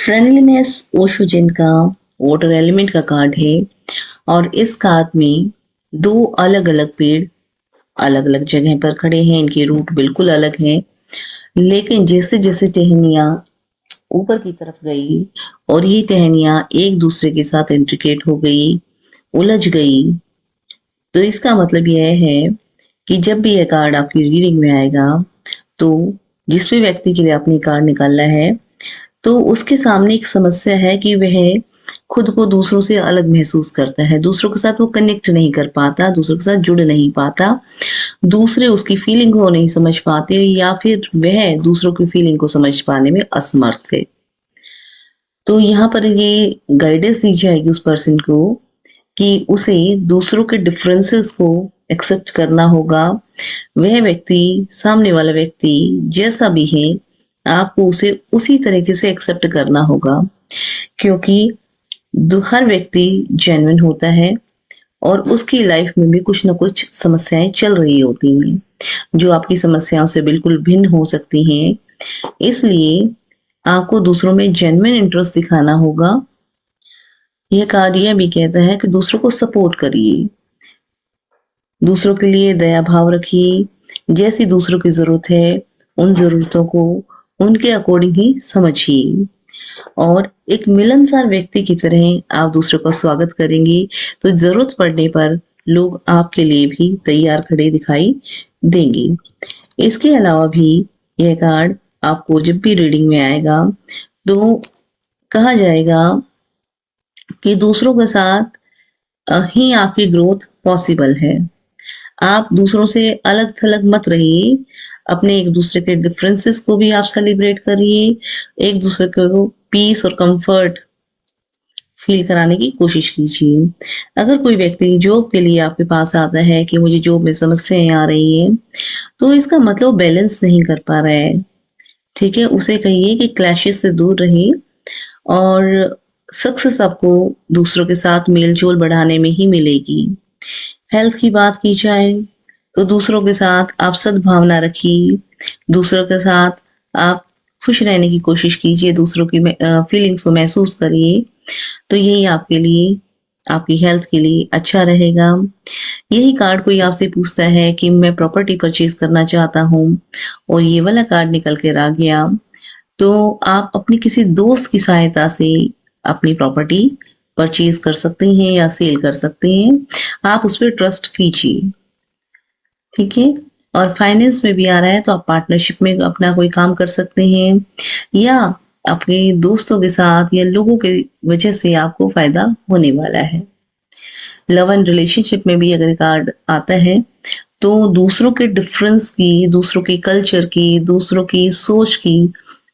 Friendliness Osho जिन का water element का card है। और इस कार्ड में दो अलग अलग पेड़ अलग अलग जगह पर खड़े हैं। इनके रूट बिल्कुल अलग हैं, लेकिन जैसे जैसे टहनियां ऊपर की तरफ गई और ये टहनियां एक दूसरे के साथ इंट्रिकेट हो गई, उलझ गई, तो इसका मतलब यह है कि जब भी यह कार्ड आपकी रीडिंग में आएगा, तो जिस भी व्यक्ति के लिए आपने कार्ड निकाला है, तो उसके सामने एक समस्या है कि वह खुद को दूसरों से अलग महसूस करता है। दूसरों के साथ वो कनेक्ट नहीं कर पाता, दूसरों के साथ जुड़ नहीं पाता, दूसरे उसकी फीलिंग को नहीं समझ पाते, या फिर वह दूसरों की फीलिंग को समझ पाने में असमर्थ है। तो यहाँ पर ये गाइडेंस दी जाएगी उस पर्सन को कि उसे दूसरों के डिफरेंसेस को एक्सेप्ट करना होगा। वह व्यक्ति, सामने वाला व्यक्ति जैसा भी है, आपको उसे उसी तरीके से एक्सेप्ट करना होगा, क्योंकि हर व्यक्ति जेन्युइन होता है और उसकी लाइफ में भी कुछ ना कुछ समस्याएं चल रही होती हैं, जो आपकी समस्याओं से बिल्कुल भिन्न हो सकती हैं। इसलिए आपको दूसरों में जेन्युइन इंटरेस्ट दिखाना होगा। यह कार्य यह भी कहता है कि दूसरों को सपोर्ट करिए, दूसरों के लिए दया भाव रखिए, जैसी दूसरों की जरूरत है उन जरूरतों को उनके अकॉर्डिंग ही समझिए, और एक मिलनसार व्यक्ति की तरह आप दूसरों का स्वागत करेंगे, तो जरूरत पड़ने पर लोग आपके लिए भी तैयार खड़े दिखाई देंगे। इसके अलावा भी यह कार्ड आपको जब भी रीडिंग में आएगा, तो कहा जाएगा कि दूसरों के साथ ही आपकी ग्रोथ पॉसिबल है। आप दूसरों से अलग थलग मत रहिए, अपने एक दूसरे के डिफरेंसेस को भी आप सेलिब्रेट करिए, एक दूसरे को पीस और कंफर्ट फील कराने की कोशिश कीजिए। अगर कोई व्यक्ति जॉब के लिए आपके पास आता है कि मुझे जॉब में समस्याएं आ रही हैं, तो इसका मतलब बैलेंस नहीं कर पा रहा है। ठीक है, उसे कहिए कि क्लैशेस से दूर रहे, और सक्सेस आपको दूसरों के साथ मेल-जोल बढ़ाने में ही मिलेगी। हेल्थ की बात की जाए, तो दूसरों के साथ आप सद्भावना रखिए, दूसरों के साथ आप खुश रहने की कोशिश कीजिए, दूसरों की फीलिंग्स को महसूस करिए, तो यही आपके लिए, आपकी हेल्थ के लिए अच्छा रहेगा। यही कार्ड कोई आपसे पूछता है कि मैं प्रॉपर्टी परचेज करना चाहता हूँ और ये वाला कार्ड निकल कर आ गया, तो आप अपनी किसी दोस्त की सहायता से अपनी प्रॉपर्टी परचेज कर सकते हैं या सेल कर सकते हैं। आप उस पर ट्रस्ट कीजिए, ठीक है। और फाइनेंस में भी आ रहा है, तो आप पार्टनरशिप में अपना कोई काम कर सकते हैं, या अपने दोस्तों के साथ या लोगों की वजह से आपको फायदा होने वाला है। लव एंड रिलेशनशिप में भी अगर कार्ड आता है, तो दूसरों के डिफरेंस की, दूसरों के कल्चर की, दूसरों की सोच की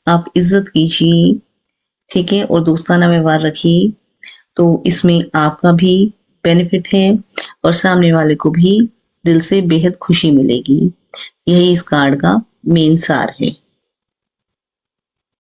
आप इज्जत कीजिए, ठीक है, और दोस्ताना व्यवहार रखिए, तो इसमें आपका भी बेनिफिट है और सामने वाले को भी दिल से बेहद खुशी मिलेगी। यही इस कार्ड का मेन सार है।